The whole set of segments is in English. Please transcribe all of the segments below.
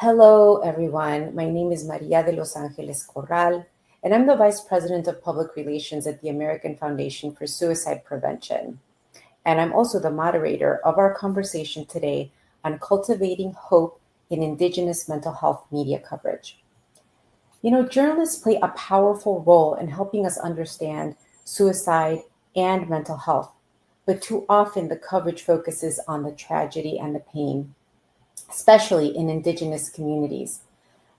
Hello, everyone. My name is Maria de Los Angeles Corral, and I'm the Vice President of Public Relations at the American Foundation for Suicide Prevention. And I'm also the moderator of our conversation today on cultivating hope in Indigenous mental health media coverage. Journalists play a powerful role in helping us understand suicide and mental health, but too often the coverage focuses on the tragedy and the pain, especially in Indigenous communities.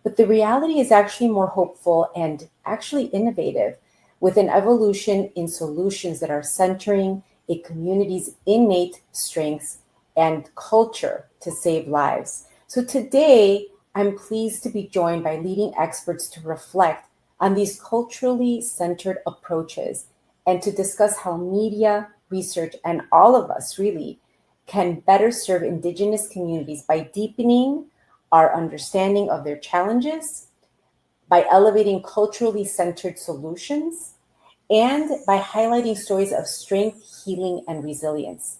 But the reality is actually more hopeful and actually innovative, with an evolution in solutions that are centering a community's innate strengths and culture to save lives. So today, I'm pleased to be joined by leading experts to reflect on these culturally centered approaches and to discuss how media, research, and all of us really can better serve Indigenous communities by deepening our understanding of their challenges, by elevating culturally centered solutions, and by highlighting stories of strength, healing, and resilience.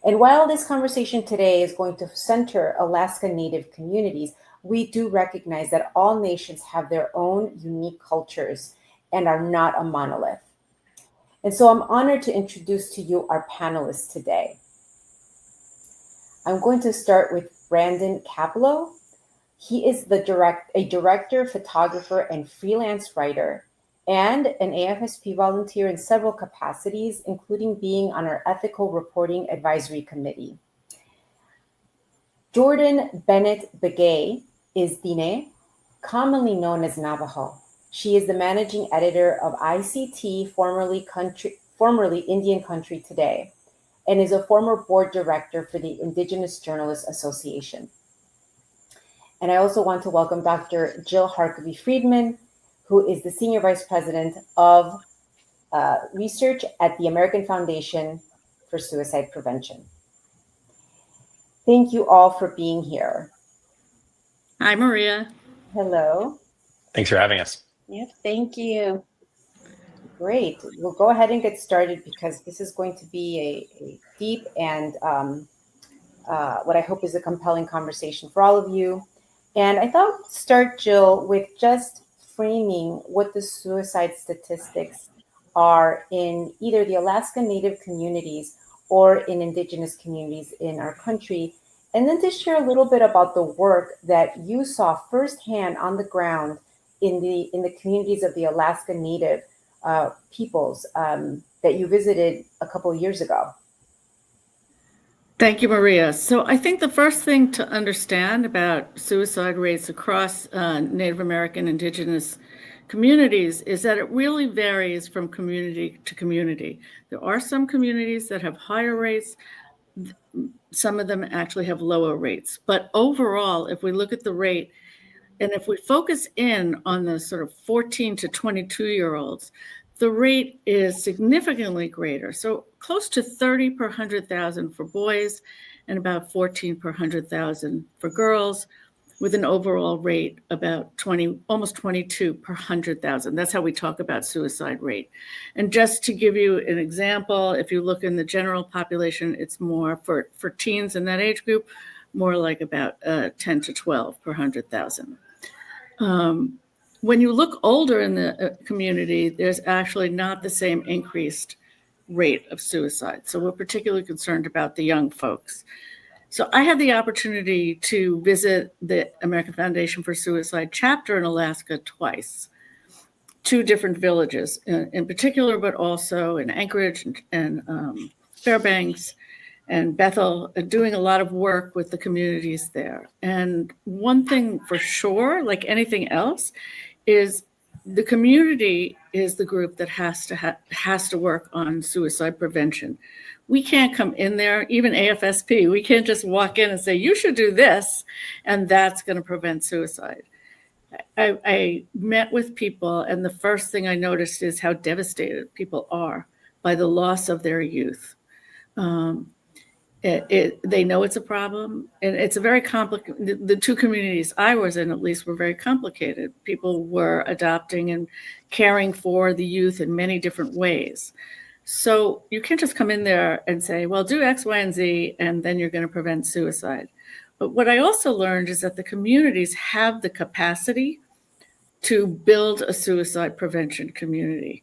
And while this conversation today is going to center Alaska Native communities, we do recognize that all nations have their own unique cultures and are not a monolith. And so I'm honored to introduce to you our panelists today. I'm going to start with Brandon Capello. He is a director, photographer, and freelance writer, and an AFSP volunteer in several capacities, including being on our Ethical Reporting Advisory Committee. Jordan Bennett Begay is Diné, commonly known as Navajo. She is the managing editor of ICT, formerly Indian Country Today, and is a former board director for the Indigenous Journalists Association. And I also want to welcome Dr. Jill Harkavy Friedman, who is the Senior Vice President of Research at the American Foundation for Suicide Prevention. Thank you all for being here. Hi, Maria. Hello. Thanks for having us. Yep, thank you. Great. We'll go ahead and get started because this is going to be a deep and what I hope is a compelling conversation for all of you. And I thought we'd start, Jill, with just framing what the suicide statistics are in either the Alaska Native communities or in Indigenous communities in our country, and then to share a little bit about the work that you saw firsthand on the ground in the communities of the Alaska Native peoples that you visited a couple of years ago. Thank you, Maria. So I think the first thing to understand about suicide rates across Native American Indigenous communities is that it really varies from community to community. There are some communities that have higher rates. Some of them actually have lower rates. But overall, if we look at the rate, and if we focus in on the sort of 14 to 22-year-olds, the rate is significantly greater. So close to 30 per 100,000 for boys and about 14 per 100,000 for girls, with an overall rate about almost 22 per 100,000. That's how we talk about suicide rate. And just to give you an example, if you look in the general population, it's more for teens in that age group, more like about 10 to 12 per 100,000. When you look older in the community, there's actually not the same increased rate of suicide. So we're particularly concerned about the young folks. So I had the opportunity to visit the American Foundation for Suicide chapter in Alaska twice, 2 different villages in particular, but also in Anchorage and Fairbanks and Bethel, doing a lot of work with the communities there. And one thing for sure, like anything else, is the community is the group that has to work on suicide prevention. We can't come in there, even AFSP, we can't just walk in and say, you should do this, and that's going to prevent suicide. I met with people, and the first thing I noticed is how devastated people are by the loss of their youth. They know it's a problem, and it's a very complicated. The 2 communities I was in, at least, were very complicated. People were adopting and caring for the youth in many different ways. So you can't just come in there and say, well, do X, Y, and Z, and then you're going to prevent suicide. But what I also learned is that the communities have the capacity to build a suicide prevention community.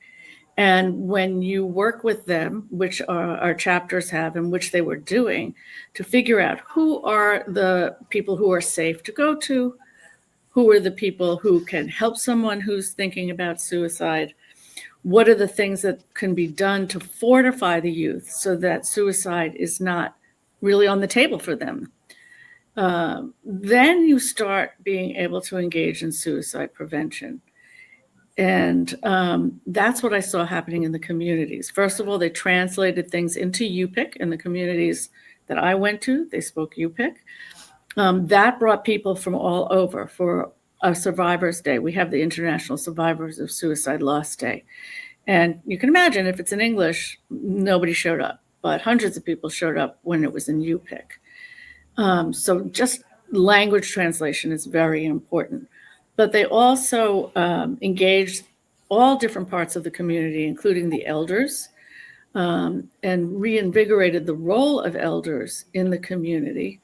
And when you work with them, which our chapters have and which they were doing, to figure out who are the people who are safe to go to, who are the people who can help someone who's thinking about suicide, what are the things that can be done to fortify the youth so that suicide is not really on the table for them. Then you start being able to engage in suicide prevention. And that's what I saw happening in the communities. First of all, they translated things into Yupik in the communities that I went to. They spoke Yupik. That brought people from all over for a Survivors Day. We have the International Survivors of Suicide Loss Day. And you can imagine if it's in English, nobody showed up, but hundreds of people showed up when it was in Yupik. So just language translation is very important. But they also engaged all different parts of the community, including the elders, and reinvigorated the role of elders in the community,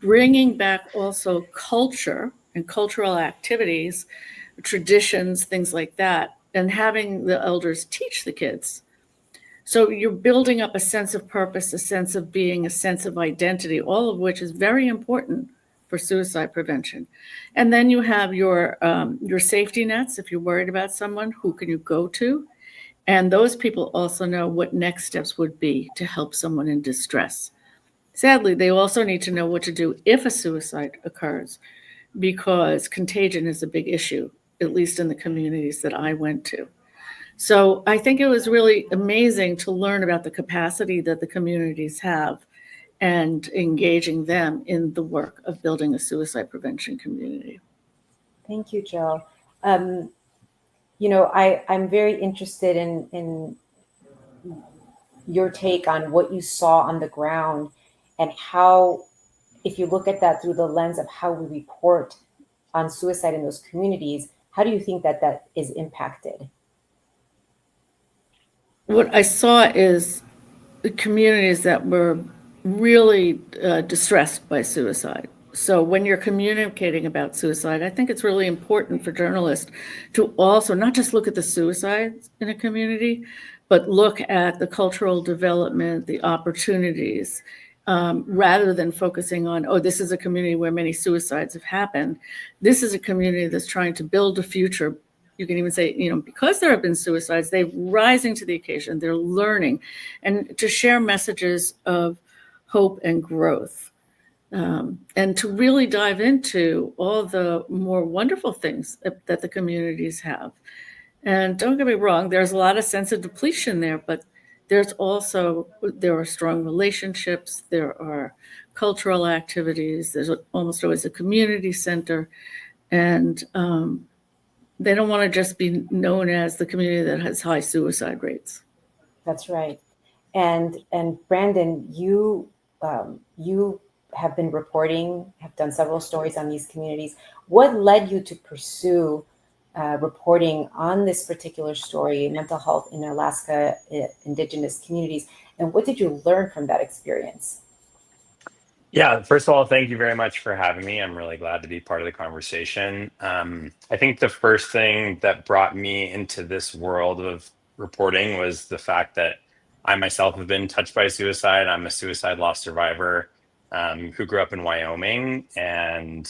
bringing back also culture and cultural activities, traditions, things like that, and having the elders teach the kids. So you're building up a sense of purpose, a sense of being, a sense of identity, all of which is very important for suicide prevention. And then you have your safety nets. If you're worried about someone, who can you go to? And those people also know what next steps would be to help someone in distress. Sadly, they also need to know what to do if a suicide occurs, because contagion is a big issue, at least in the communities that I went to. So I think it was really amazing to learn about the capacity that the communities have and engaging them in the work of building a suicide prevention community. Thank you, Jill. I'm very interested in your take on what you saw on the ground and how, if you look at that through the lens of how we report on suicide in those communities, how do you think that is impacted? What I saw is the communities that were really distressed by suicide. So when you're communicating about suicide, I think it's really important for journalists to also not just look at the suicides in a community, but look at the cultural development, the opportunities, rather than focusing on, oh, this is a community where many suicides have happened. This is a community that's trying to build a future. You can even say, because there have been suicides, they're rising to the occasion, they're learning, and to share messages of hope and growth. And to really dive into all the more wonderful things that the communities have. And don't get me wrong, there's a lot of sense of depletion there, but there are strong relationships, there are cultural activities, there's almost always a community center, and they don't want to just be known as the community that has high suicide rates. That's right. And Brandon, you have been reporting, have done several stories on these communities. What led you to pursue reporting on this particular story, mental health in Alaska Indigenous communities, and what did you learn from that experience? Yeah, first of all, thank you very much for having me. I'm really glad to be part of the conversation. I think the first thing that brought me into this world of reporting was the fact that I myself have been touched by suicide. I'm a suicide loss survivor who grew up in Wyoming. And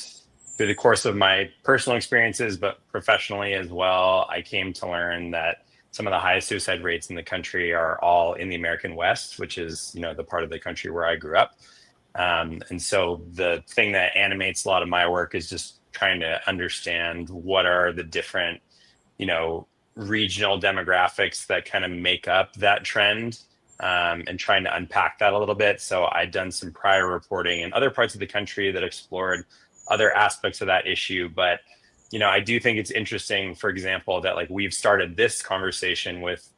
through the course of my personal experiences, but professionally as well, I came to learn that some of the highest suicide rates in the country are all in the American West, which is, the part of the country where I grew up. And so the thing that animates a lot of my work is just trying to understand what are the different, regional demographics that kind of make up that trend, and trying to unpack that a little bit. So I'd done some prior reporting in other parts of the country that explored other aspects of that issue. But, I do think it's interesting, for example, that we've started this conversation with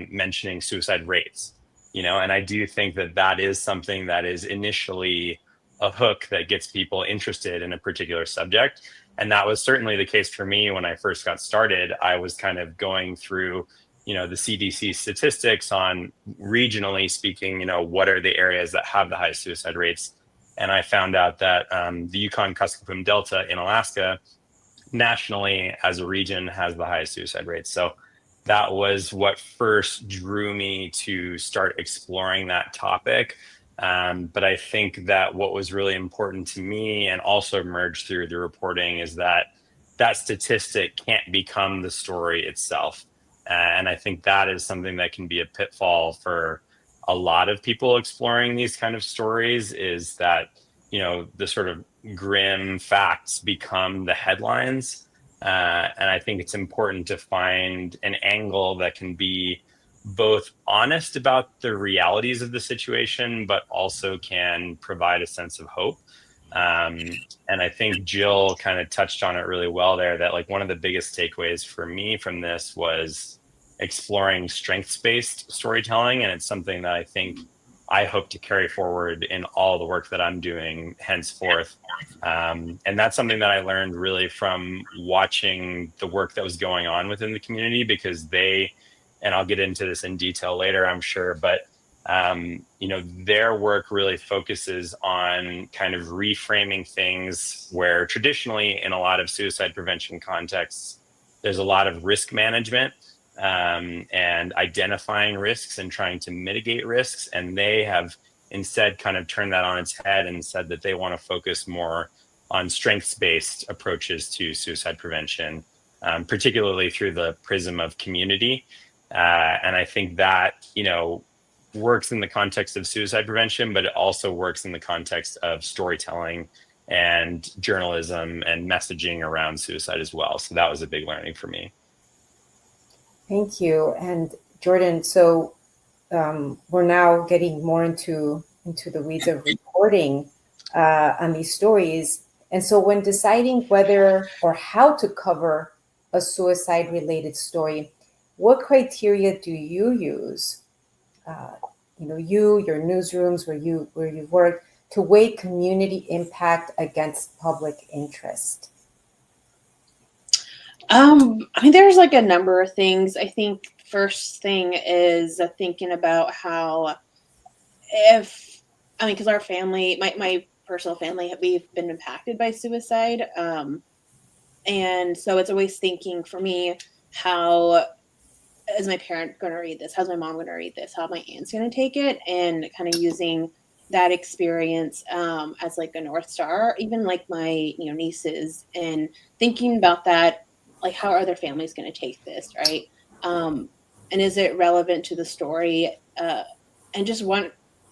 mentioning suicide rates. And I do think that is something that is initially a hook that gets people interested in a particular subject. And that was certainly the case for me when I first got started. I was kind of going through, the CDC statistics on regionally speaking, what are the areas that have the highest suicide rates. and I found out that the Yukon-Kuskokwim Delta in Alaska, nationally as a region, has the highest suicide rates. So that was what first drew me to start exploring that topic. But I think that what was really important to me and also emerged through the reporting is that that statistic can't become the story itself. And I think that is something that can be a pitfall for a lot of people exploring these kind of stories, is that, you know, the sort of grim facts become the headlines. And I think it's important to find an angle that can be both honest about the realities of the situation, but also can provide a sense of hope. And I think Jill kind of touched on it really well there, that like one of the biggest takeaways for me from this was exploring strengths-based storytelling. And it's something that I think I hope to carry forward in all the work that I'm doing henceforth. And that's something that I learned really from watching the work that was going on within the community, because they, and I'll get into this in detail later, I'm sure, but you know, their work really focuses on kind of reframing things where traditionally in a lot of suicide prevention contexts, there's a lot of risk management and identifying risks and trying to mitigate risks. And they have instead kind of turned that on its head and said that they want to focus more on strengths-based approaches to suicide prevention, particularly through the prism of community. And I think that, you know, works in the context of suicide prevention, but it also works in the context of storytelling and journalism and messaging around suicide as well. So that was a big learning for me. Thank you. And Jordan, so we're now getting more into the weeds of reporting on these stories. And so when deciding whether or how to cover a suicide-related story, what criteria do you use, you know, your newsrooms where you work, to weigh community impact against public interest? I mean, there's like a number of things. I think first thing is thinking about how, because our family, my personal family, we've been impacted by suicide. And so it's always thinking for me, how is my parent going to read this? How's my mom going to read this? How my aunt's going to take it? And kind of using that experience as like a North Star, even like my nieces, and thinking about that, like how are their families going to take this, right? And is it relevant to the story? And just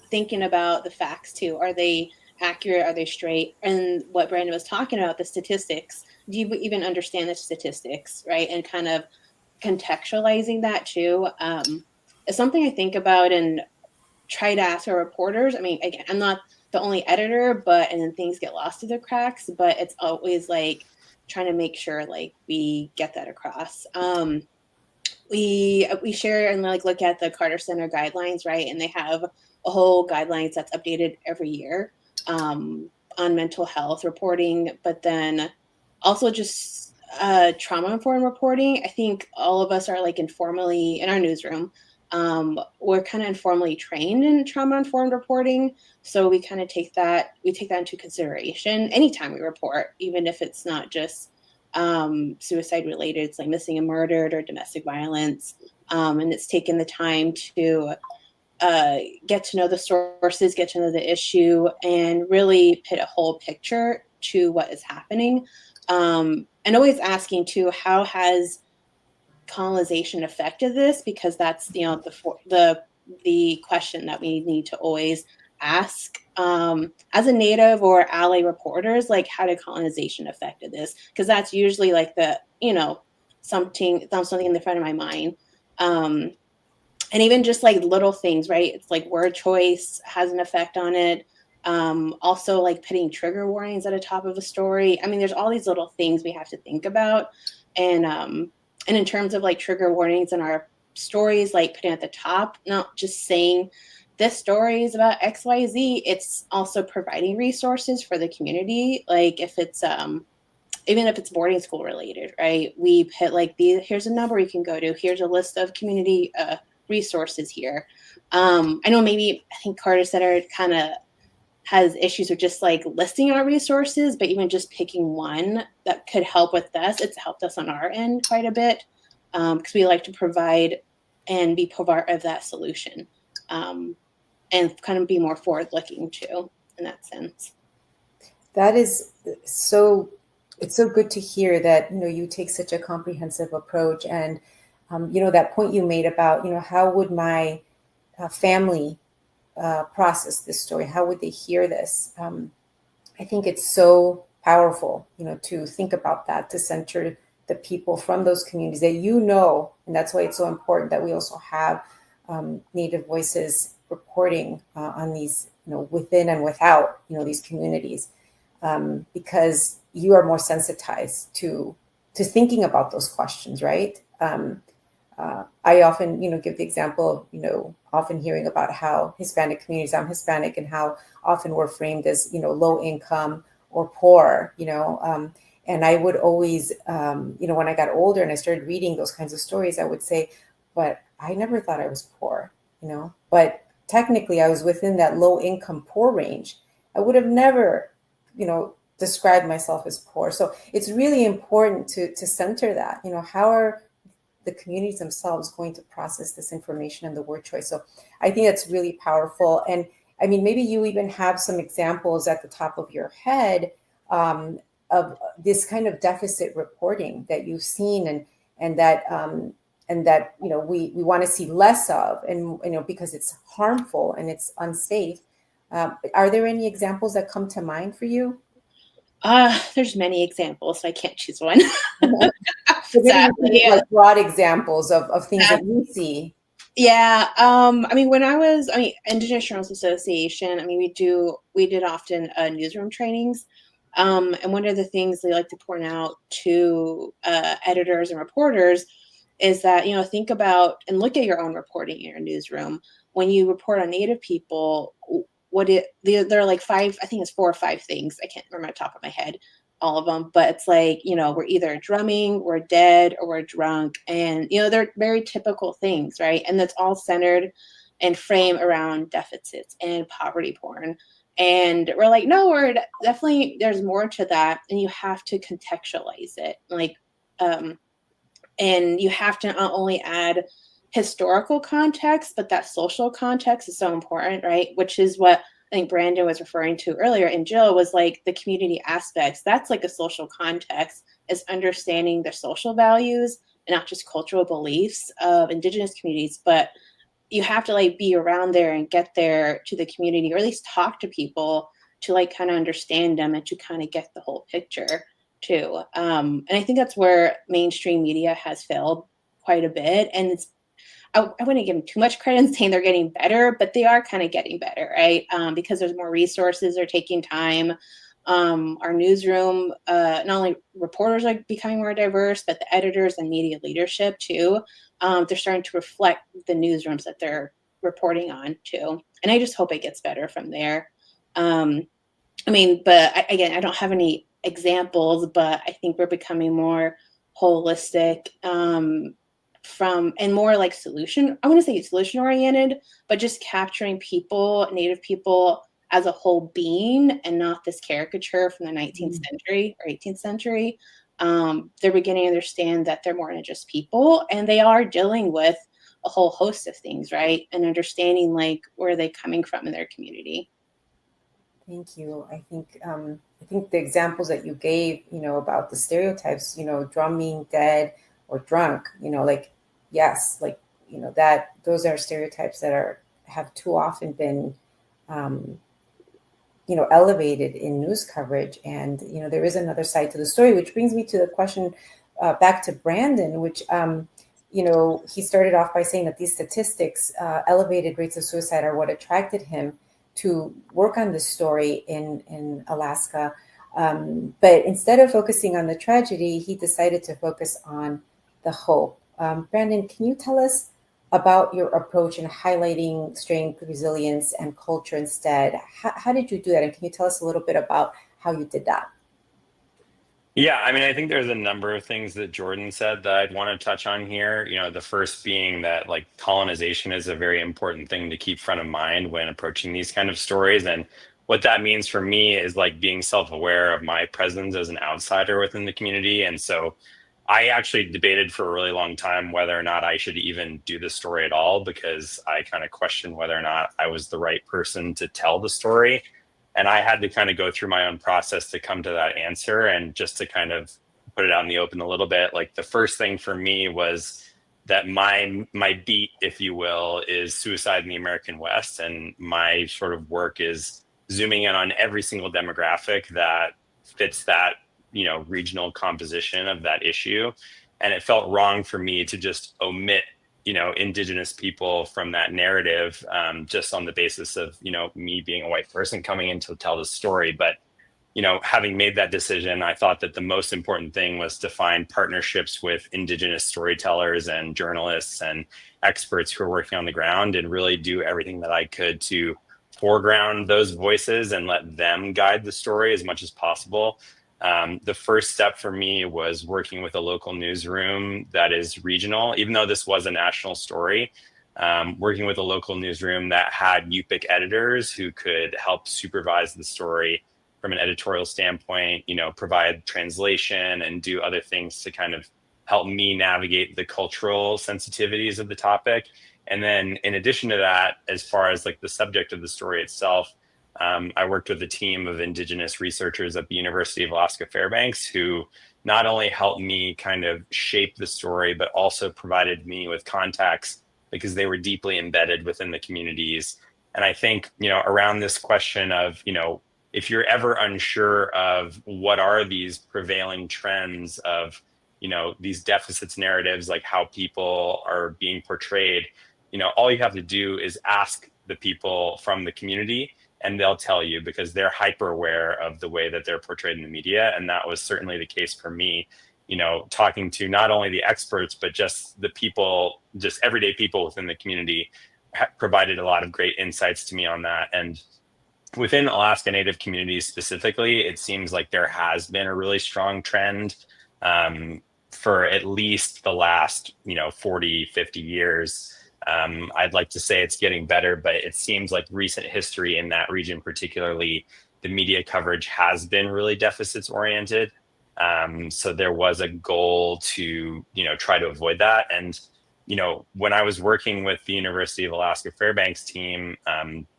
thinking about the facts too. Are they accurate? Are they straight? And what Brandon was talking about, the statistics. Do you even understand the statistics, right? And kind of contextualizing that too is something I think about and try to ask our reporters. I mean, again, I'm not the only editor, and then things get lost through the cracks, but it's always like trying to make sure like we get that across. We share and like look at the Carter Center guidelines, right? And they have a whole guidelines that's updated every year on mental health reporting, but then also just trauma-informed reporting. I think all of us are like informally in our newsroom. We're kind of informally trained in trauma-informed reporting, so we kind of take that into consideration anytime we report, even if it's not just suicide related. It's like missing and murdered or domestic violence, and it's taken the time to get to know the sources, get to know the issue, and really put a whole picture to what is happening. And always asking too, how has colonization affected this? Because that's the question that we need to always ask as a Native or ally reporters, like how did colonization affected this? Because that's usually like the something in the front of my mind. And even just like little things, right? It's like word choice has an effect on it. Also like putting trigger warnings at the top of a story. I mean, there's all these little things we have to think about. And in terms of like trigger warnings in our stories, like putting at the top, not just saying this story is about XYZ, it's also providing resources for the community. Like if it's even if it's boarding school related, right? We put like here's a number you can go to. Here's a list of community resources here. I know I think Carter Center kind of has issues with just like listing our resources, but even just picking one that could help with this, it's helped us on our end quite a bit, because we like to provide and be part of that solution, and kind of be more forward looking too in that sense. That is so, it's so good to hear that, you take such a comprehensive approach. And, that point you made about, how would my family process this story? How would they hear this? I think it's so powerful, to think about that, to center the people from those communities that and that's why it's so important that we also have Native voices reporting on these, within and without, these communities, because you are more sensitized to thinking about those questions, right? I often, give the example of, often hearing about how Hispanic communities, I'm Hispanic, and how often we're framed as, low income or poor, and I would always, when I got older and I started reading those kinds of stories, I would say, but I never thought I was poor, but technically I was within that low income poor range. I would have never, described myself as poor. So it's really important to center that, how are the communities themselves going to process this information and the word choice. So I think that's really powerful. And I mean, maybe you even have some examples at the top of your head of this kind of deficit reporting that you've seen, and that we want to see less of, and because it's harmful and it's unsafe. Are there any examples that come to mind for you? There's many examples, so I can't choose one. So maybe like broad examples of things that you see. Yeah. Indigenous Journalists Association, we did often newsroom trainings. And one of the things they like to point out to editors and reporters is that, think about and look at your own reporting in your newsroom. When you report on Native people, there are like five, I think it's 4 or 5 things. I can't remember off the top of my head all of them, but it's like, we're either drumming, we're dead, or we're drunk. And, they're very typical things, right? And that's all centered and framed around deficits and poverty porn. And we're like, no, we're definitely, there's more to that. And you have to contextualize it. And you have to not only add historical context, but that social context is so important, right? Which is what I think Brandon was referring to earlier, and Jill was like the community aspects. That's like a social context, is understanding the social values and not just cultural beliefs of Indigenous communities, but you have to like be around there and get there to the community, or at least talk to people to like kind of understand them and to kind of get the whole picture too. And I think that's where mainstream media has failed quite a bit. And I wouldn't give them too much credit in saying they're getting better, but they are kind of getting better, right? Because there's more resources, they're taking time. Our newsroom, not only reporters are becoming more diverse, but the editors and media leadership too. They're starting to reflect the newsrooms that they're reporting on too. And I just hope it gets better from there. Again, I don't have any examples, but I think we're becoming more holistic, and more like I want to say solution oriented, but just capturing people, Native people as a whole being, and not this caricature from the 19th century or 18th century. They're beginning to understand that they're more than just people, and they are dealing with a whole host of things, right? And understanding like where are they coming from in their community. Thank you. I think the examples that you gave, about the stereotypes, drumming, dead, or drunk, yes, that those are stereotypes that have too often been, elevated in news coverage. And there is another side to the story, which brings me to the question back to Brandon, which he started off by saying that these statistics, elevated rates of suicide, are what attracted him to work on this story in Alaska. But instead of focusing on the tragedy, he decided to focus on the hope. Brandon, can you tell us about your approach in highlighting strength, resilience, and culture instead? How did you do that? And can you tell us a little bit about how you did that? Yeah, I think there's a number of things that Jordan said that I'd want to touch on here. The first being that like colonization is a very important thing to keep front of mind when approaching these kind of stories. And what that means for me is like being self-aware of my presence as an outsider within the community. And so I actually debated for a really long time whether or not I should even do the story at all, because I kind of questioned whether or not I was the right person to tell the story. And I had to kind of go through my own process to come to that answer. And just to kind of put it out in the open a little bit, like the first thing for me was that my beat, if you will, is suicide in the American West. And my sort of work is zooming in on every single demographic that fits that, you know, regional composition of that issue. And it felt wrong for me to just omit, you know, Indigenous people from that narrative, just on the basis of, you know, me being a white person coming in to tell the story. But, you know, having made that decision, I thought that the most important thing was to find partnerships with Indigenous storytellers and journalists and experts who are working on the ground, and really do everything that I could to foreground those voices and let them guide the story as much as possible. The first step for me was working with a local newsroom that is regional, even though this was a national story. Working with a local newsroom that had Yupik editors who could help supervise the story from an editorial standpoint, you know, provide translation and do other things to kind of help me navigate the cultural sensitivities of the topic. And then in addition to that, as far as like the subject of the story itself, I worked with a team of Indigenous researchers at the University of Alaska Fairbanks who not only helped me kind of shape the story, but also provided me with contacts because they were deeply embedded within the communities. And I think, you know, around this question of, you know, if you're ever unsure of what are these prevailing trends of, you know, these deficits narratives, like how people are being portrayed, you know, all you have to do is ask the people from the community and they'll tell you, because they're hyper aware of the way that they're portrayed in the media. And that was certainly the case for me, you know, talking to not only the experts, but just the people, just everyday people within the community provided a lot of great insights to me on that. And within Alaska Native communities specifically, it seems like there has been a really strong trend for at least the last, you know, 40, 50 years. I'd like to say it's getting better, but it seems like recent history in that region, particularly the media coverage, has been really deficits oriented. So there was a goal to, you know, try to avoid that. And, you know, when I was working with the University of Alaska Fairbanks team,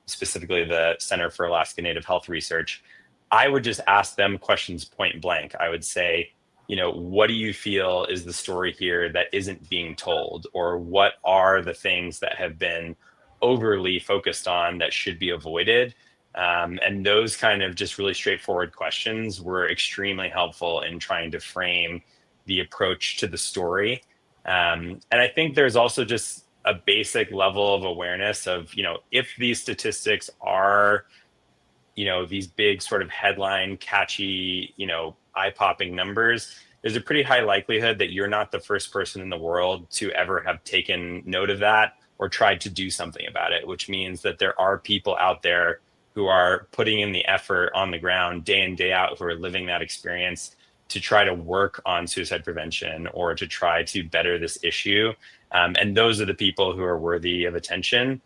specifically the Center for Alaska Native Health Research, I would just ask them questions point blank. I would say, you know, what do you feel is the story here that isn't being told? Or what are the things that have been overly focused on that should be avoided? And those kind of just really straightforward questions were extremely helpful in trying to frame the approach to the story. And I think there's also just a basic level of awareness of, you know, if these statistics are, you know, these big sort of headline catchy, you know, eye-popping numbers, there's a pretty high likelihood that you're not the first person in the world to ever have taken note of that or tried to do something about it, which means that there are people out there who are putting in the effort on the ground day in, day out, who are living that experience to try to work on suicide prevention or to try to better this issue. And those are the people who are worthy of attention.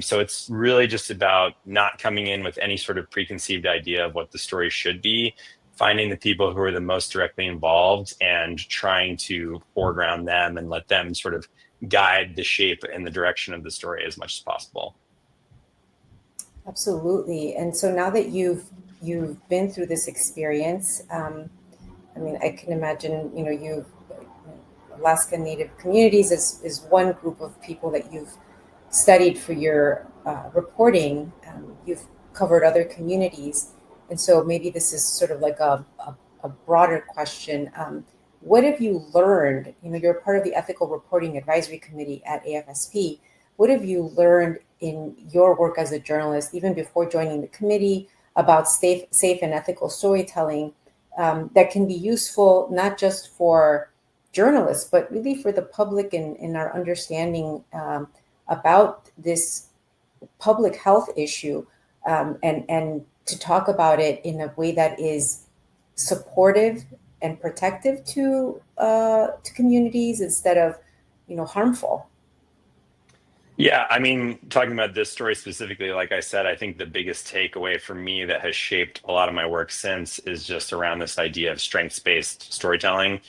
So it's really just about not coming in with any sort of preconceived idea of what the story should be, finding the people who are the most directly involved and trying to foreground them and let them sort of guide the shape and the direction of the story as much as possible. Absolutely. And so now that you've been through this experience, I mean, I can imagine, you know, Alaska Native communities is one group of people that you've studied for your reporting. You've covered other communities. And so maybe this is sort of like a broader question. What have you learned? You know, you're part of the Ethical Reporting Advisory Committee at AFSP. What have you learned in your work as a journalist, even before joining the committee, about safe and ethical storytelling that can be useful not just for journalists, but really for the public in our understanding about this public health issue, and to talk about it in a way that is supportive and protective to communities instead of, you know, harmful? Yeah, I mean, talking about this story specifically, like I said, I think the biggest takeaway for me that has shaped a lot of my work since is just around this idea of strengths-based storytelling,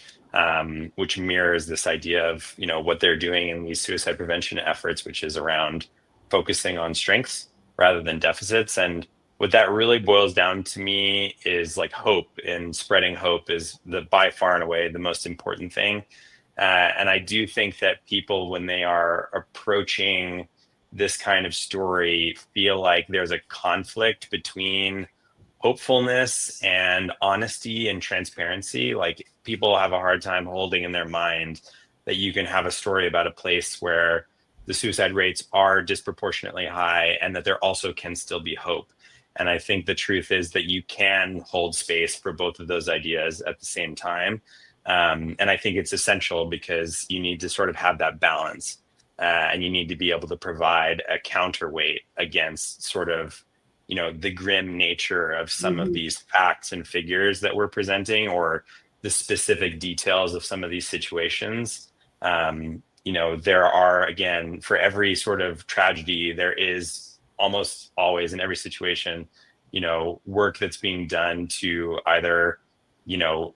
which mirrors this idea of, what they're doing in these suicide prevention efforts, which is around focusing on strengths rather than deficits. And what that really boils down to me is like hope, and spreading hope is the by far and away the most important thing. And I do think that people, when they are approaching this kind of story, feel like there's a conflict between hopefulness and honesty and transparency. Like, people have a hard time holding in their mind that you can have a story about a place where the suicide rates are disproportionately high and that there also can still be hope. And I think the truth is that you can hold space for both of those ideas at the same time. And I think it's essential because you need to sort of have that balance, and you need to be able to provide a counterweight against sort of, the grim nature of some of these facts and figures that we're presenting, or the specific details of some of these situations. There are, again, for every sort of tragedy, there is almost always in every situation, work that's being done to either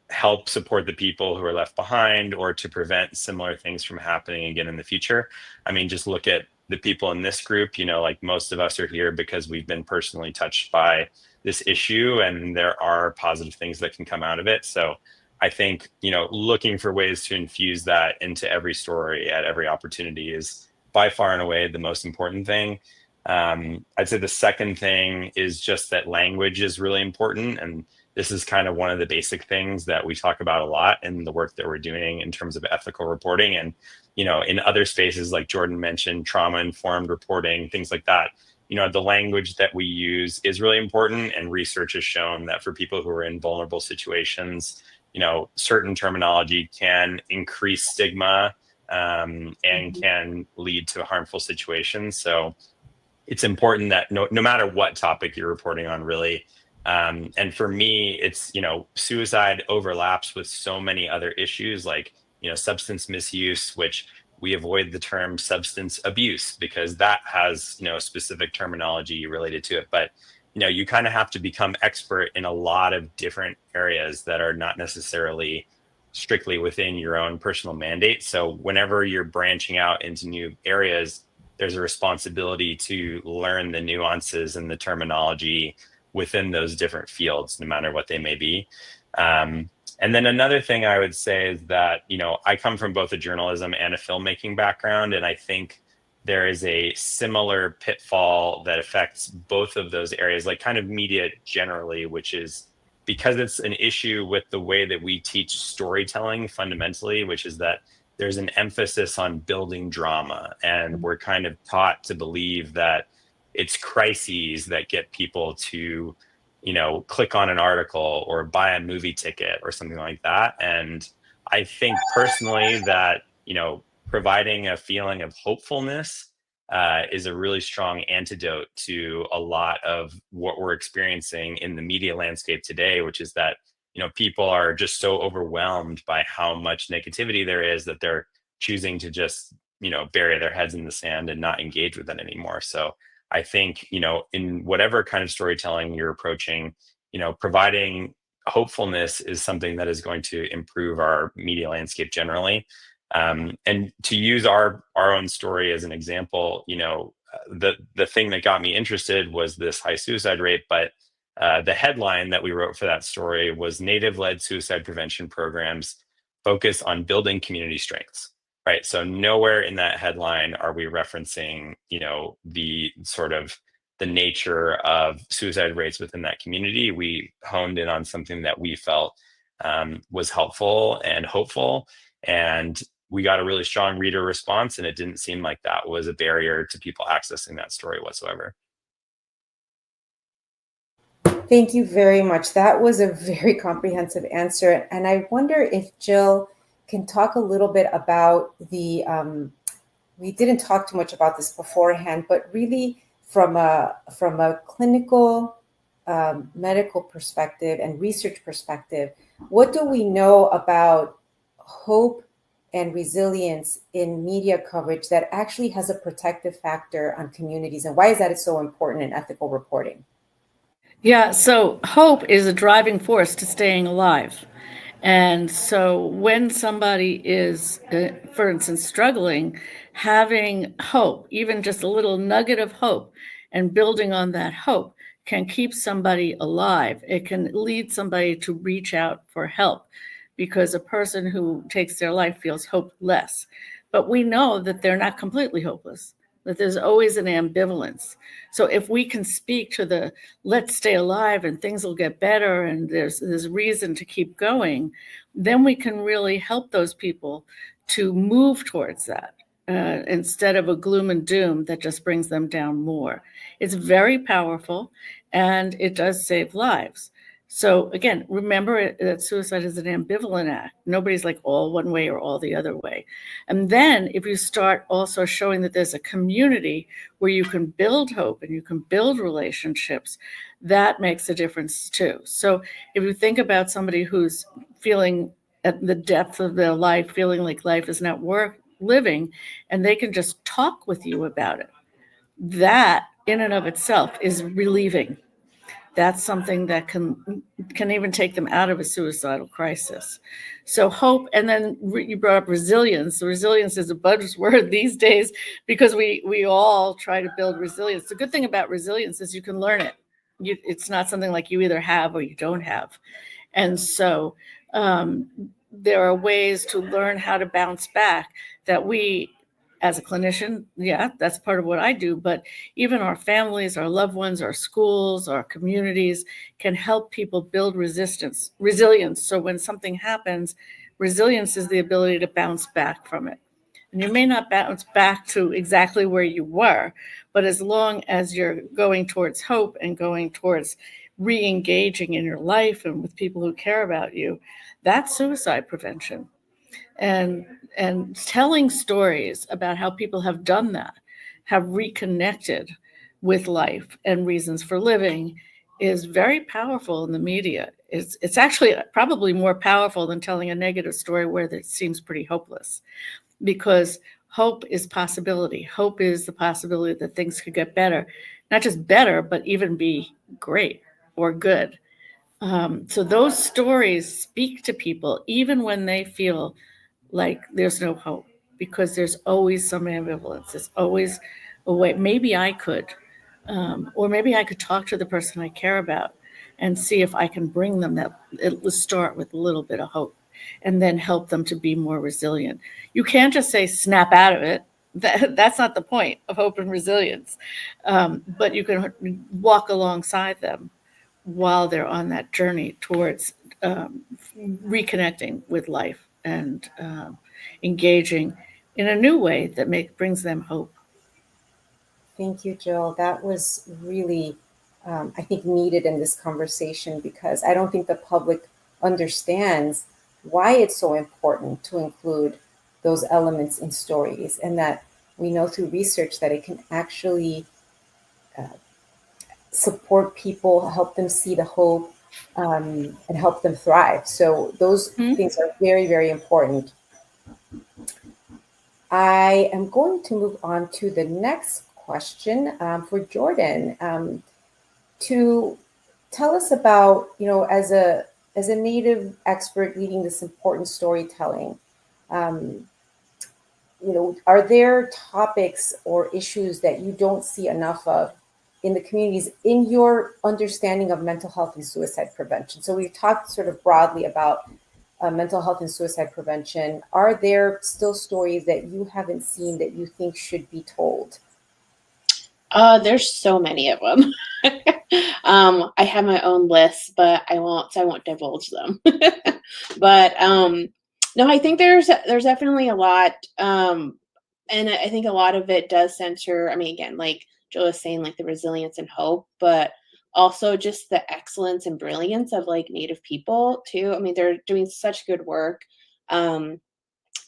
help support the people who are left behind, or to prevent similar things from happening again in the future. I mean, just look at the people in this group, like most of us are here because we've been personally touched by this issue, and there are positive things that can come out of it. So I think, looking for ways to infuse that into every story at every opportunity is by far and away the most important thing. I'd say the second thing is just that language is really important. And this is kind of one of the basic things that we talk about a lot in the work that we're doing in terms of ethical reporting. And, in other spaces, like Jordan mentioned, trauma-informed reporting, things like that, the language that we use is really important. And research has shown that for people who are in vulnerable situations, certain terminology can increase stigma, and can lead to harmful situations. So it's important that no matter what topic you're reporting on, really. And for me, it's, suicide overlaps with so many other issues, like, substance misuse, which we avoid the term substance abuse because that has, specific terminology related to it. But, you kind of have to become expert in a lot of different areas that are not necessarily strictly within your own personal mandate. So whenever you're branching out into new areas, there's a responsibility to learn the nuances and the terminology within those different fields, no matter what they may be. And then another thing I would say is that, I come from both a journalism and a filmmaking background, and I think there is a similar pitfall that affects both of those areas, like kind of media generally, which is because it's an issue with the way that we teach storytelling fundamentally, which is that there's an emphasis on building drama, and we're kind of taught to believe that it's crises that get people to, click on an article or buy a movie ticket or something like that. And I think personally that, providing a feeling of hopefulness is a really strong antidote to a lot of what we're experiencing in the media landscape today, which is that, people are just so overwhelmed by how much negativity there is that they're choosing to just, bury their heads in the sand and not engage with it anymore. So I think, in whatever kind of storytelling you're approaching, providing hopefulness is something that is going to improve our media landscape generally. And to use our own story as an example, the thing that got me interested was this high suicide rate, but the headline that we wrote for that story was Native-led suicide prevention programs focus on building community strengths. Right. So nowhere in that headline are we referencing, the sort of the nature of suicide rates within that community. We honed in on something that we felt was helpful and hopeful. And we got a really strong reader response, and it didn't seem like that was a barrier to people accessing that story whatsoever. Thank you very much. That was a very comprehensive answer. And I wonder if Jill can talk a little bit about we didn't talk too much about this beforehand, but really from a clinical medical perspective and research perspective, what do we know about hope and resilience in media coverage that actually has a protective factor on communities? And why is that so important in ethical reporting? Yeah, so hope is a driving force to staying alive. And so when somebody is, for instance, struggling, having hope, even just a little nugget of hope, and building on that hope can keep somebody alive. It can lead somebody to reach out for help because a person who takes their life feels hopeless. But we know that they're not completely hopeless, that there's always an ambivalence. So if we can speak to the let's stay alive and things will get better and there's reason to keep going, then we can really help those people to move towards that instead of a gloom and doom that just brings them down more. It's very powerful and it does save lives. So again, remember that suicide is an ambivalent act. Nobody's like all one way or all the other way. And then if you start also showing that there's a community where you can build hope and you can build relationships, that makes a difference too. So if you think about somebody who's feeling at the depth of their life, feeling like life is not worth living, and they can just talk with you about it, that in and of itself is relieving. That's something that can even take them out of a suicidal crisis. So hope, and then you brought up resilience. Resilience is a buzzword these days because we all try to build resilience. The good thing about resilience is you can learn it. It's not something like you either have or you don't have. And so there are ways to learn how to bounce back that we, as a clinician, yeah, that's part of what I do, but even our families, our loved ones, our schools, our communities can help people build resilience. So when something happens, resilience is the ability to bounce back from it. And you may not bounce back to exactly where you were, but as long as you're going towards hope and going towards re-engaging in your life and with people who care about you, that's suicide prevention. And telling stories about how people have done that, have reconnected with life and reasons for living is very powerful in the media. It's actually probably more powerful than telling a negative story where it seems pretty hopeless, because hope is possibility. Hope is the possibility that things could get better, not just better, but even be great or good. So those stories speak to people even when they feel like there's no hope, because there's always some ambivalence. There's always a way. Maybe I could, or maybe I could talk to the person I care about and see if I can bring them that. It'll start with a little bit of hope and then help them to be more resilient. You can't just say snap out of it. That's not the point of hope and resilience. But you can walk alongside them while they're on that journey towards reconnecting with life and engaging in a new way that brings them hope. Thank you, Jill. That was really, I think, needed in this conversation, because I don't think the public understands why it's so important to include those elements in stories, and that we know through research that it can actually support people, help them see the hope, and help them thrive. So those things are very, very important. I am going to move on to the next question for Jordan, to tell us about, as a Native expert leading this important storytelling, are there topics or issues that you don't see enough of in the communities in your understanding of mental health and suicide prevention? So we've talked sort of broadly about mental health and suicide prevention. Are there still stories that you haven't seen that you think should be told? There's so many of them. I have my own list, but I won't divulge them. But no, I think there's definitely a lot. And I think a lot of it does center, I mean, again, like Jill was saying, like the resilience and hope, but also just the excellence and brilliance of like Native people too. I mean, they're doing such good work in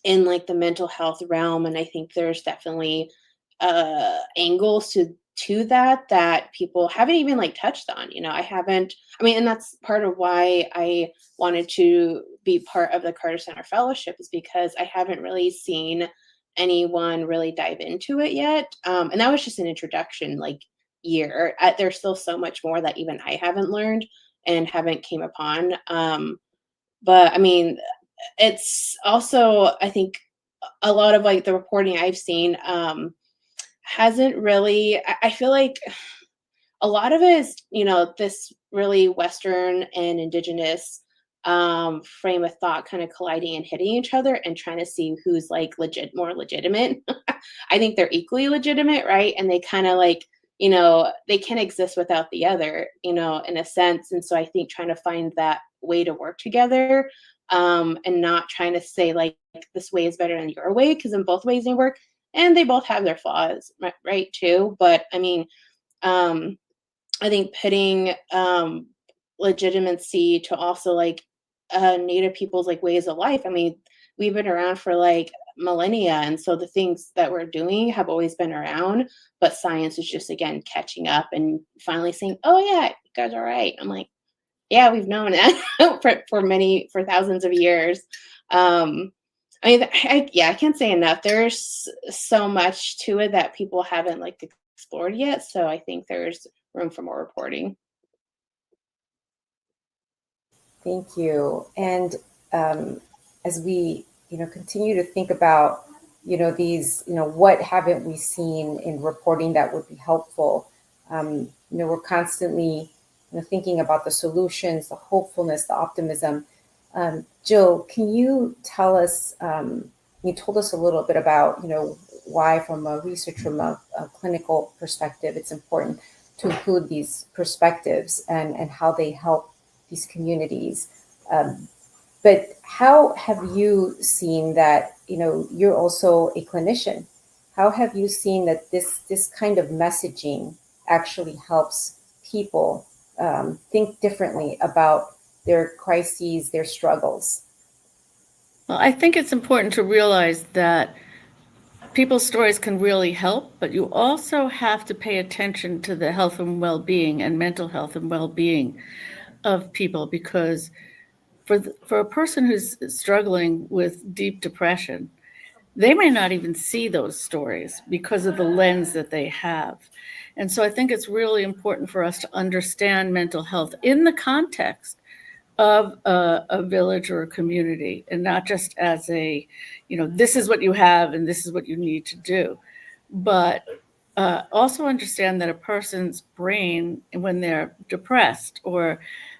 like the mental health realm. And I think there's definitely angles to that people haven't even like touched on. And that's part of why I wanted to be part of the Carter Center Fellowship, is because I haven't really seen anyone really dive into it yet. And that was just an introduction like year. There's still so much more that even I haven't learned and haven't came upon. But I mean, it's also, I think, a lot of like the reporting I've seen hasn't really, I feel like a lot of it is, this really Western and Indigenous frame of thought kind of colliding and hitting each other and trying to see who's like more legitimate. I think they're equally legitimate, right? And they kind of like, they can't exist without the other, in a sense. And so I think trying to find that way to work together, and not trying to say like this way is better than your way, because in both ways they work and they both have their flaws, right, too. But I mean, I think putting legitimacy to also like Native people's like ways of life. I mean, we've been around for like millennia, and so the things that we're doing have always been around, but science is just again catching up and finally saying, "Oh yeah, you guys are right." I'm like, "Yeah, we've known that for thousands of years." I mean, I can't say enough. There's so much to it that people haven't like explored yet. So I think there's room for more reporting. Thank you. And as we, continue to think about, these, what haven't we seen in reporting that would be helpful? We're constantly, thinking about the solutions, the hopefulness, the optimism. Jill, can you tell us? You told us a little bit about, why, from a research, from a clinical perspective, it's important to include these perspectives and how they help these communities. But how have you seen that, you're also a clinician? How have you seen that this kind of messaging actually helps people think differently about their crises, their struggles? Well, I think it's important to realize that people's stories can really help, but you also have to pay attention to the health and well-being and mental health and well-being of people, because for a person who's struggling with deep depression, they may not even see those stories because of the lens that they have. And so I think it's really important for us to understand mental health in the context of a village or a community, and not just as this is what you have and this is what you need to do, but also understand that a person's brain, when they're depressed or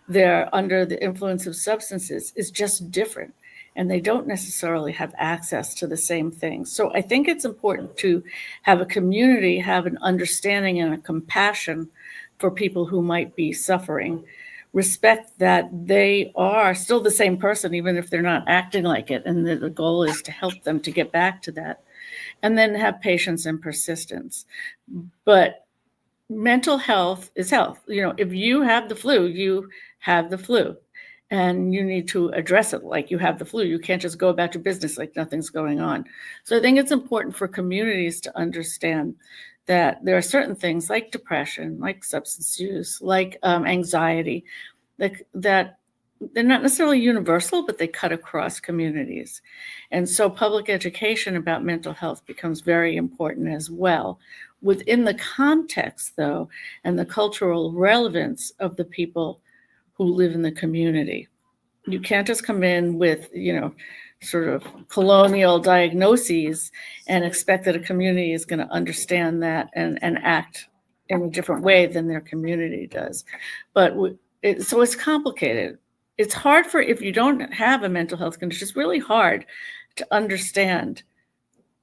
they're under the influence of substances, is just different, and they don't necessarily have access to the same things. So I think it's important to have a community have an understanding and a compassion for people who might be suffering, respect that they are still the same person, even if they're not acting like it, and the goal is to help them to get back to that, and then have patience and persistence. But mental health is health. If you have the flu, you have the flu, and you need to address it like you have the flu. You can't just go about your business like nothing's going on. So I think it's important for communities to understand that there are certain things like depression, like substance use, like anxiety, that they're not necessarily universal, but they cut across communities. And so public education about mental health becomes very important as well, within the context, though, and the cultural relevance of the people who live in the community. You can't just come in with, sort of colonial diagnoses and expect that a community is going to understand that and act in a different way than their community does. But so it's complicated. It's hard if you don't have a mental health condition, it's really hard to understand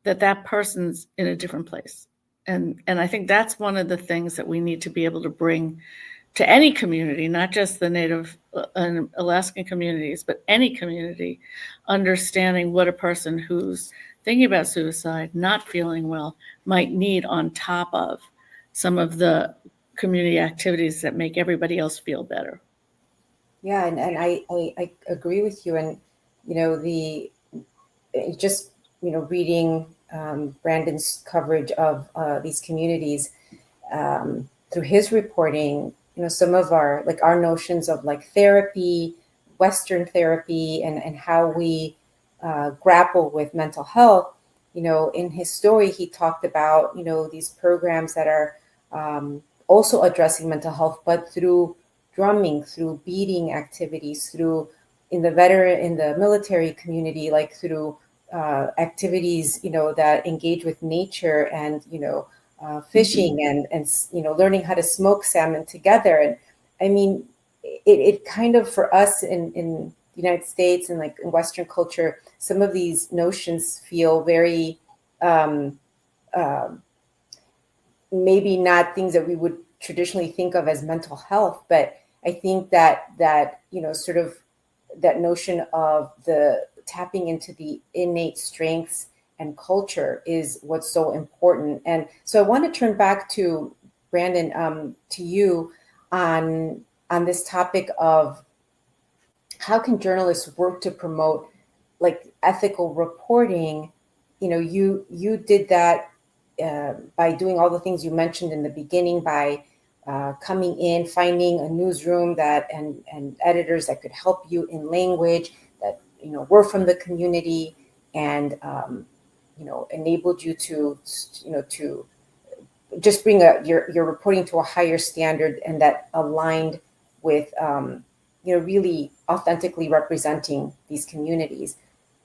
that person's in a different place. And I think that's one of the things that we need to be able to bring to any community, not just the Native and Alaskan communities, but any community, understanding what a person who's thinking about suicide, not feeling well, might need on top of some of the community activities that make everybody else feel better. Yeah, and I agree with you. And, reading Brandon's coverage of these communities, through his reporting, some of our notions of like therapy, Western therapy, and how we grapple with mental health. In his story, he talked about these programs that are also addressing mental health, but through drumming, through beating activities, through in the military community, like through activities that engage with nature, and fishing, and learning how to smoke salmon together. And I mean, it kind of, for us in the United States and like in Western culture, some of these notions feel very uh, maybe not things that we would traditionally think of as mental health. But I think that sort of that notion of the tapping into the innate strengths and culture is what's so important. And so I want to turn back to Brandon, to you on this topic of how can journalists work to promote like ethical reporting. You did that by doing all the things you mentioned in the beginning, by coming in, finding a newsroom and editors that could help you in language that were from the community, and enabled you to just bring your reporting to a higher standard, and that aligned with really authentically representing these communities.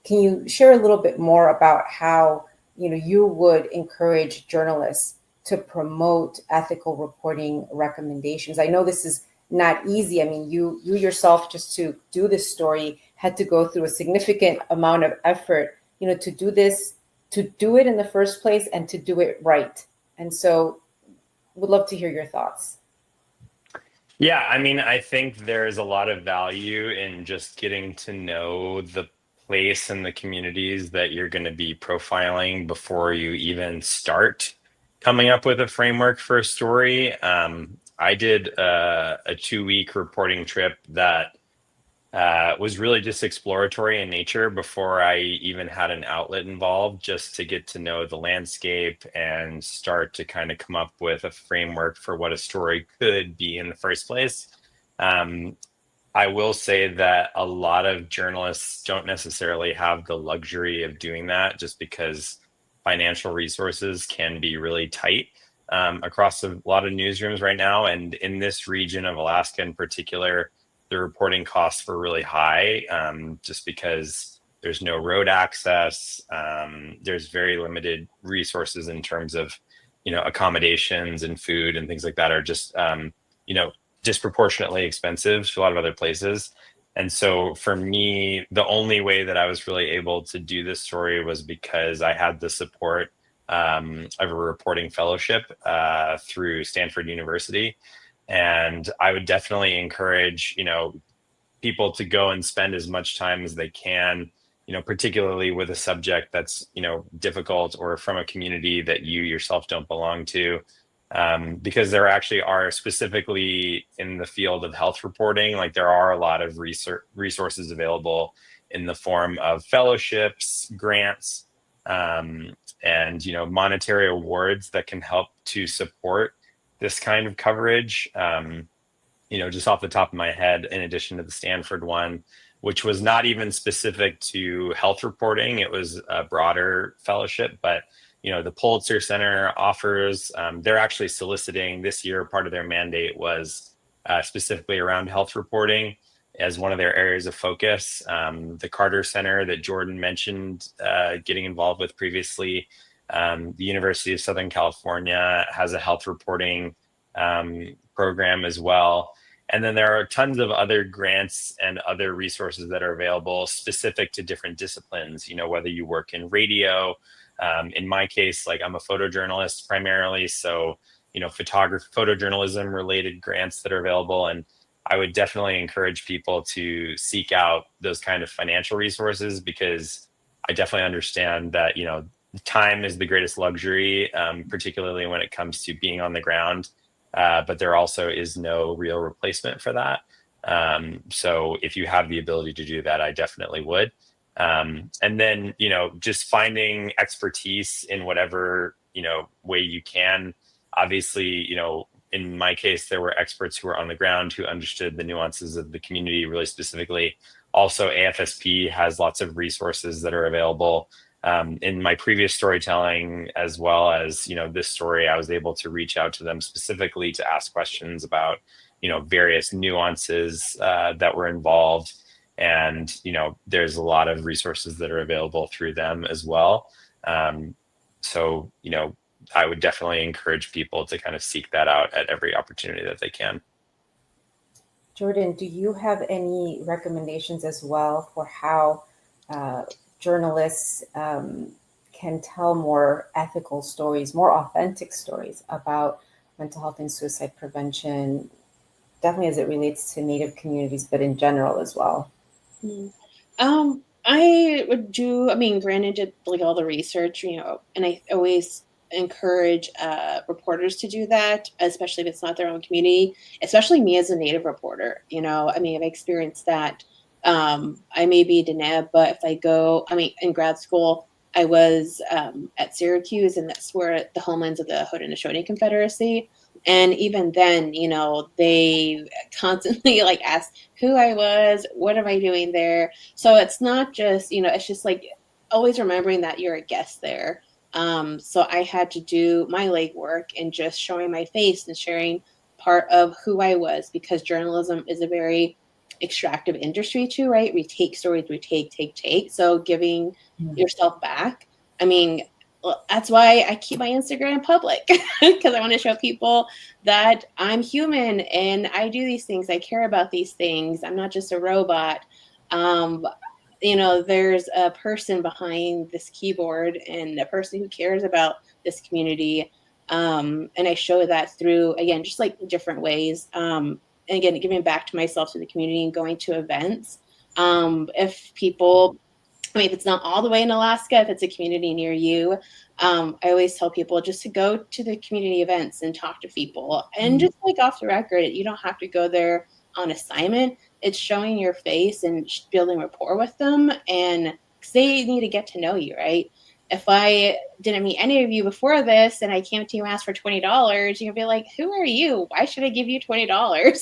Can you share a little bit more about how you would encourage journalists to promote ethical reporting recommendations? I know this is not easy. I mean, you yourself, just to do this story, had to go through a significant amount of effort, to do this, to do it in the first place, and to do it right. And so would love to hear your thoughts. Yeah, I mean, I think there's a lot of value in just getting to know the place and the communities that you're going to be profiling before you even start coming up with a framework for a story. I did a 2-week reporting trip that was really just exploratory in nature before I even had an outlet involved, just to get to know the landscape and start to kind of come up with a framework for what a story could be in the first place. I will say that a lot of journalists don't necessarily have the luxury of doing that, just because financial resources can be really tight across a lot of newsrooms right now. And in this region of Alaska in particular, the reporting costs were really high, just because there's no road access. There's very limited resources in terms of, accommodations and food and things like that are just, disproportionately expensive to a lot of other places. And so for me, the only way that I was really able to do this story was because I had the support of a reporting fellowship through Stanford University. And I would definitely encourage, people to go and spend as much time as they can, particularly with a subject that's, difficult, or from a community that you yourself don't belong to. Because there actually are, specifically in the field of health reporting, like there are a lot of resources available in the form of fellowships, grants, and monetary awards that can help to support this kind of coverage. Just off the top of my head, in addition to the Stanford one, which was not even specific to health reporting, it was a broader fellowship. But the Pulitzer Center offers, they're actually soliciting this year. Part of their mandate was specifically around health reporting as one of their areas of focus. The Carter Center that Jordan mentioned getting involved with previously, the University of Southern California has a health reporting program as well. And then there are tons of other grants and other resources that are available specific to different disciplines, whether you work in radio. In my case, like I'm a photojournalist primarily, so photojournalism related grants that are available. And I would definitely encourage people to seek out those kind of financial resources, because I definitely understand that time is the greatest luxury, particularly when it comes to being on the ground. But there also is no real replacement for that. So if you have the ability to do that, I definitely would. And then, just finding expertise in whatever, way you can. Obviously, in my case, there were experts who were on the ground who understood the nuances of the community really specifically. Also, AFSP has lots of resources that are available. In my previous storytelling, as well as this story, I was able to reach out to them specifically to ask questions about various nuances that were involved, and there's a lot of resources that are available through them as well. So I would definitely encourage people to kind of seek that out at every opportunity that they can. Jordan, do you have any recommendations as well for how journalists can tell more ethical stories, more authentic stories about mental health and suicide prevention, definitely as it relates to Native communities, but in general as well? I would do, granted, did like all the research, and I always encourage reporters to do that, especially if it's not their own community, especially me as a Native reporter. I've experienced that. I may be Deneb, but if I go, in grad school, I was at Syracuse, and that's where the homelands of the Haudenosaunee Confederacy. And even then, they constantly like ask who I was, what am I doing there? So it's not just, it's just like always remembering that you're a guest there. So I had to do my legwork and just showing my face and sharing part of who I was, because journalism is a very extractive industry too, right? We take stories, we take. So giving yourself back. That's why I keep my Instagram public, because I want to show people that I'm human and I do these things. I care about these things. I'm not just a robot. There's a person behind this keyboard and a person who cares about this community. And I show that through, again, just like different ways. And again, giving back to myself, to the community, and going to events. If people, if it's not all the way in Alaska, if it's a community near you, I always tell people just to go to the community events and talk to people. And just like off the record, you don't have to go there on assignment. It's showing your face and building rapport with them, and because they need to get to know you, right? If I didn't meet any of you before this and I came to you and asked for $20, you're gonna be like, who are you? Why should I give you $20?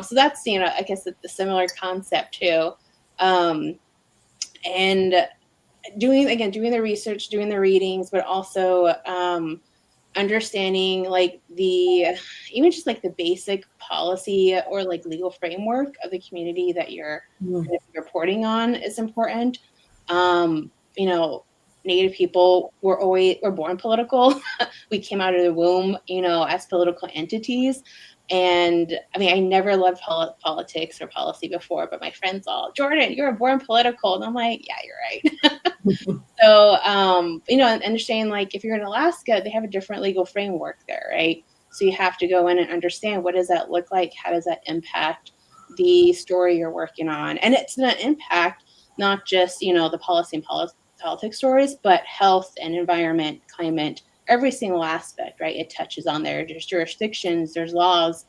So that's, I guess it's a similar concept too. And doing the research, doing the readings, but also understanding like even just like the basic policy or like legal framework of the community that you're kind of reporting on is important. Native people were born political. We came out of the womb, as political entities. And I never loved politics or policy before, but my friends all, Jordan, you were born political. And I'm like, yeah, you're right. So, understanding like if you're in Alaska, they have a different legal framework there, right? So you have to go in and understand, what does that look like? How does that impact the story you're working on? And it's going to impact not just, the policy and politics stories, but health and environment, climate, every single aspect, right? It touches on there. There's jurisdictions, there's laws.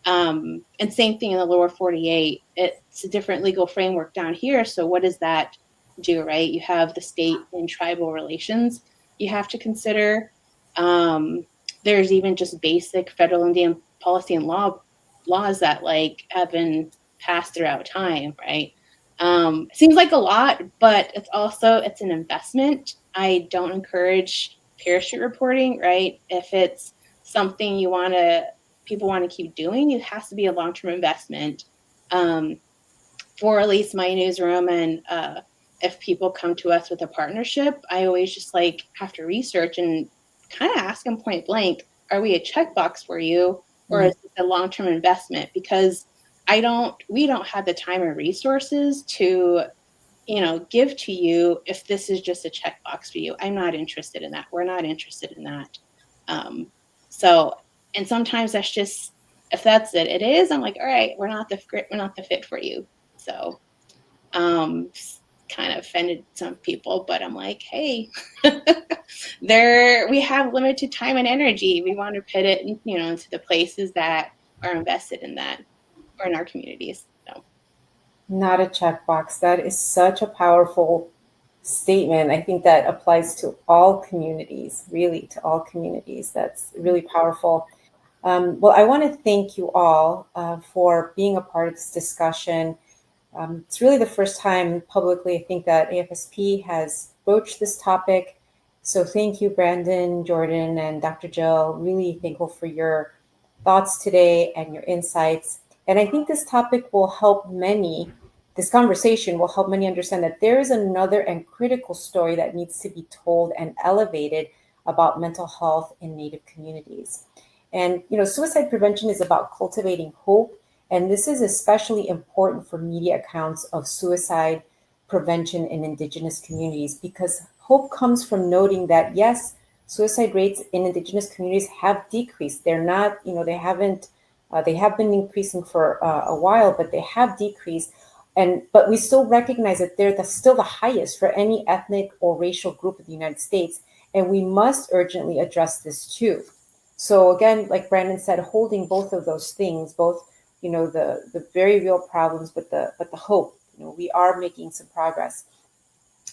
And same thing in the lower 48. It's a different legal framework down here. So what does that do, right? You have the state and tribal relations you have to consider. There's even just basic federal Indian policy and laws that like have been passed throughout time, right? It seems like a lot, but it's an investment. I don't encourage parachute reporting, right? If it's something people want to keep doing, it has to be a long-term investment. For at least my newsroom, and if people come to us with a partnership, I always just like have to research and kind of ask them point blank, are we a checkbox for you, or is this a long-term investment? Because we don't have the time and resources to, give to you if this is just a checkbox for you. I'm not interested in that. We're not interested in that. And sometimes that's just, if that's it is, I'm like, all right, we're not the fit for you. So, kind of offended some people, but I'm like, hey, we have limited time and energy. We want to put it, into the places that are invested in that, or in our communities. So. Not a checkbox. That is such a powerful statement. I think that applies to all communities, really, to all communities. That's really powerful. Well, I want to thank you all for being a part of this discussion. It's really the first time publicly, I think, that AFSP has broached this topic. So thank you, Brandon, Jordan, and Dr. Jill. Really thankful for your thoughts today and your insights. And I think this topic will help many, this conversation will help many understand that there is another and critical story that needs to be told and elevated about mental health in Native communities. And, suicide prevention is about cultivating hope. And this is especially important for media accounts of suicide prevention in Indigenous communities, because hope comes from noting that, yes, suicide rates in Indigenous communities have decreased. They're not, they have been increasing for a while, but they have decreased. But we still recognize that they're still the highest for any ethnic or racial group in the United States. And we must urgently address this too. So again, like Brandon said, holding both of those things, both the very real problems, but the hope. We are making some progress,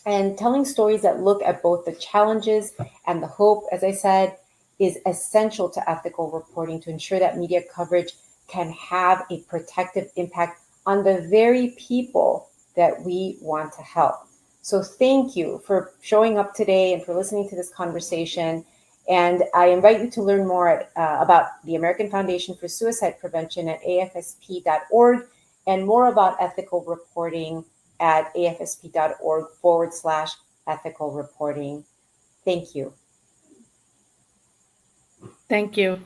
and telling stories that look at both the challenges and the hope, as I said, is essential to ethical reporting to ensure that media coverage can have a protective impact on the very people that we want to help. So thank you for showing up today and for listening to this conversation. And I invite you to learn more about the American Foundation for Suicide Prevention at afsp.org, and more about ethical reporting at afsp.org/ethical reporting. Thank you. Thank you.